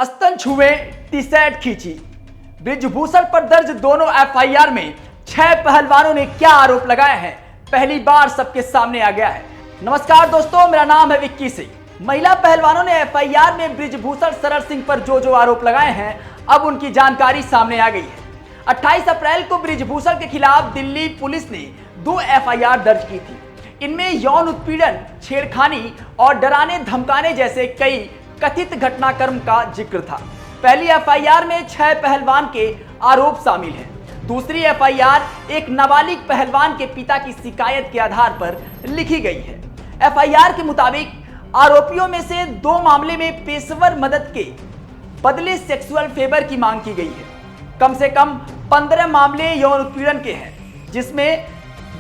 स्तन छुए, T shirt खींची। बृजभूषण पर दर्ज दोनों एफआईआर में 6 पहलवानों ने क्या आरोप लगाए हैं, पहली बार सबके सामने आ गया है। नमस्कार दोस्तों, मेरा नाम है विक्की सिंह। महिला पहलवानों ने एफआईआर में बृजभूषण शरण सिंह पर जो आरोप लगाए हैं, अब उनकी जानकारी सामने आ गई है। 28 अप्रैल को बृजभूषण के खिलाफ दिल्ली पुलिस ने 2 एफआईआर दर्ज की थी। इनमें यौन उत्पीड़न, छेड़खानी और डराने धमकाने जैसे कई कथित घटनाक्रम का जिक्र था। पहली एफआईआर में 6 पहलवान के आरोप शामिल हैं। दूसरी एफआईआर एक नाबालिग पहलवान के पिता की शिकायत के आधार पर लिखी गई है। एफआईआर के मुताबिक आरोपियों में से 2 मामले में पेशेवर मदद के बदले सेक्सुअल फेवर की मांग की गई है। कम से कम 15 मामले यौन उत्पीड़न के हैं, जिसमें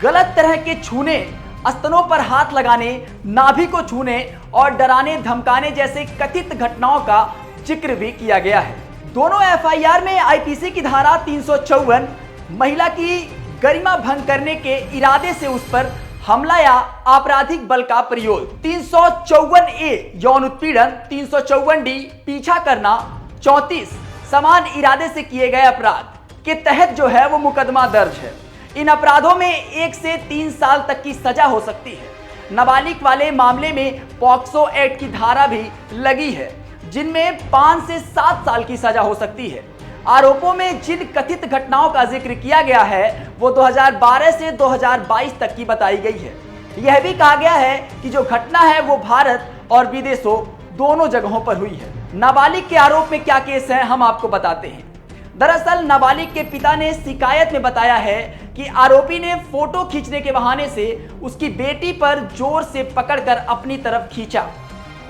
गलत तरह के छूने, स्तनों पर हाथ लगाने, नाभि को छूने और डराने धमकाने जैसे कथित घटनाओं का जिक्र भी किया गया है। दोनों एफआईआर में आईपीसी की धारा 354 महिला की गरिमा भंग करने के इरादे से उस पर हमला या आपराधिक बल का प्रयोग, 354A यौन उत्पीड़न, 354D पीछा करना, 34 समान इरादे से किए गए अपराध के तहत जो है वो मुकदमा दर्ज है। इन अपराधों में 1 से 3 साल तक की सजा हो सकती है। नाबालिग वाले मामले में पॉक्सो एक्ट की धारा भी लगी है, जिनमें 5 से 7 साल की सजा हो सकती है। आरोपों में जिन कथित घटनाओं का जिक्र किया गया है वो 2012 से 2022 तक की बताई गई है। यह भी कहा गया है कि जो घटना है वो भारत और विदेशों दोनों जगहों पर हुई है। नाबालिग के आरोप में क्या केस है, हम आपको बताते हैं। दरअसल नाबालिग के पिता ने शिकायत में बताया है कि आरोपी ने फोटो खींचने के बहाने से उसकी बेटी पर जोर से पकड़कर अपनी तरफ खींचा,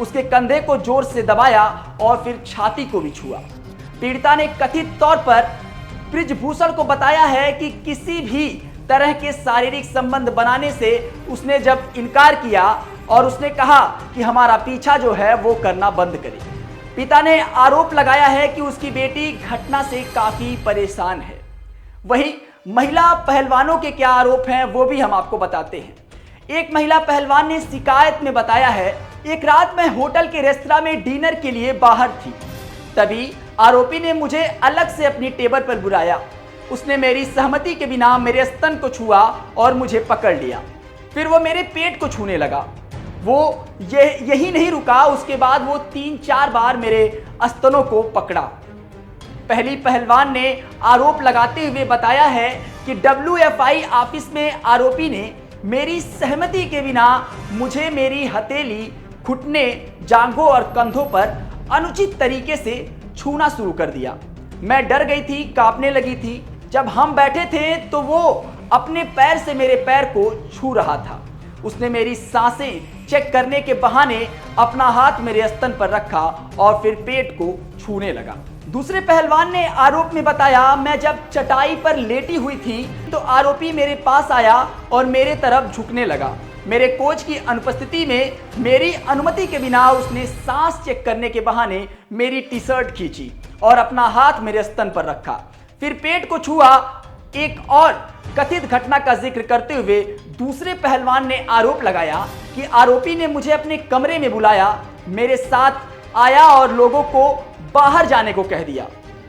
उसके कंधे को जोर से दबाया और फिर छाती को भी छुआ। पीड़िता ने कथित तौर पर बृजभूषण को बताया है कि किसी भी तरह के शारीरिक संबंध बनाने से उसने जब इनकार किया और उसने कहा कि हमारा पीछा जो है वो करना बंद करे। पिता ने आरोप लगाया है कि उसकी बेटी घटना से काफी परेशान है। वहीं महिला पहलवानों के क्या आरोप हैं वो भी हम आपको बताते हैं। एक महिला पहलवान ने शिकायत में बताया है, एक रात मैं होटल के रेस्तरां में डिनर के लिए बाहर थी, तभी आरोपी ने मुझे अलग से अपनी टेबल पर बुलाया। उसने मेरी सहमति के बिना मेरे स्तन को छुआ और मुझे पकड़ लिया। फिर वो मेरे पेट को छूने लगा। वो यही नहीं रुका, उसके बाद वो 3-4 बार मेरे स्तनों को पकड़ा। पहली पहलवान ने आरोप लगाते हुए बताया है कि WFI ऑफिस में आरोपी ने मेरी सहमति के बिना मुझे मेरी हथेली, घुटने, जांघों और कंधों पर अनुचित तरीके से छूना शुरू कर दिया। मैं डर गई थी, कांपने लगी थी। जब हम बैठे थे तो वो अपने पैर से मेरे पैर को छू रहा था। उसने मेरी सांसें चेक करने के बहाने अपना हाथ मेरे स्तन पर रखा और फिर पेट को छूने लगा। दूसरे पहलवान ने आरोप में बताया, मैं जब चटाई पर लेटी हुई थी तो आरोपी मेरे पास आया और मेरे तरफ झुकने लगा। मेरे कोच की अनुपस्थिति में मेरी अनुमति के बिना उसने सांस चेक करने के बहाने मेरी टी शर्ट खींची और अपना हाथ मेरे स्तन पर रखा, फिर पेट को छुआ। एक और कथित घटना का जिक्र करते हुए दूसरे पहलवान ने आरोप लगाया कि आरोपी ने मुझे अपने कमरे में बुलाया, मेरे साथ आया और लोगों को बाहर जाने को कह दिया।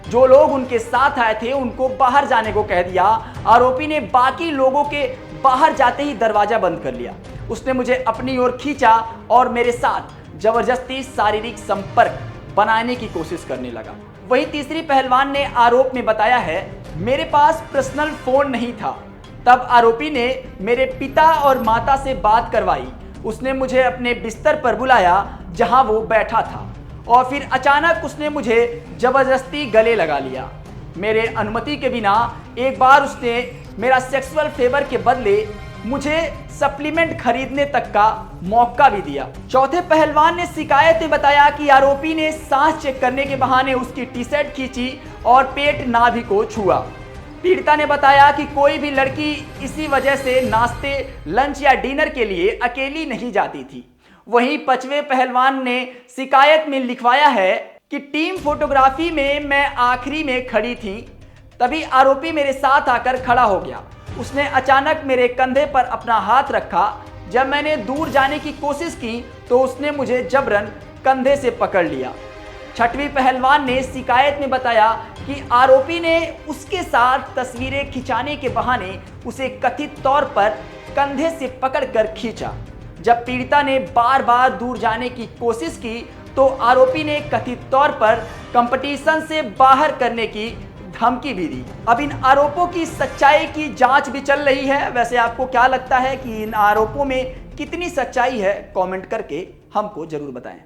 जो लोग उनके साथ आए थे उनको बाहर जाने को कह दिया। आरोपी ने बाकी लोगों के बाहर जाते ही दरवाजा बंद कर लिया। उसने मुझे अपनी ओर खींचा और मेरे साथ जबरदस्ती शारीरिक संपर्क बनाने की कोशिश करने लगा। वहीं तीसरी पहलवान ने आरोप में बताया है, मेरे पास पर्सनल फोन नहीं था। तब आरोपी ने मेरे पिता और माता से बात करवाई। उसने मुझे अपने बिस्तर पर बुलाया जहां वो बैठा था और फिर अचानक उसने मुझे जबरदस्ती गले लगा लिया। मेरे अनुमति के बिना एक बार उसने मेरा सेक्सुअल फेवर के बदले मुझे सप्लीमेंट खरीदने तक का मौका भी दिया। चौथे पहलवान ने शिकायत में बताया कि आरोपी ने सांस चेक करने के बहाने उसकी टी शर्ट खींची और पेट, नाभि को छुआ। पीड़िता ने बताया कि कोई भी लड़की इसी वजह से नाश्ते, लंच या डिनर के लिए अकेली नहीं जाती थी। वहीं पांचवें पहलवान ने शिकायत में लिखवाया है कि टीम फोटोग्राफी में मैं आखिरी में खड़ी थी, तभी आरोपी मेरे साथ आकर खड़ा हो गया। उसने अचानक मेरे कंधे पर अपना हाथ रखा। जब मैंने दूर जाने की कोशिश की तो उसने मुझे जबरन कंधे से पकड़ लिया। छठवीं पहलवान ने शिकायत में बताया कि आरोपी ने उसके साथ तस्वीरें खिंचाने के बहाने उसे कथित तौर पर कंधे से पकड़कर खींचा। जब पीड़िता ने बार बार दूर जाने की कोशिश की तो आरोपी ने कथित तौर पर कंपटीशन से बाहर करने की धमकी भी दी। अब इन आरोपों की सच्चाई की जांच भी चल रही है। वैसे आपको क्या लगता है कि इन आरोपों में कितनी सच्चाई है? कमेंट करके हमको जरूर बताएं।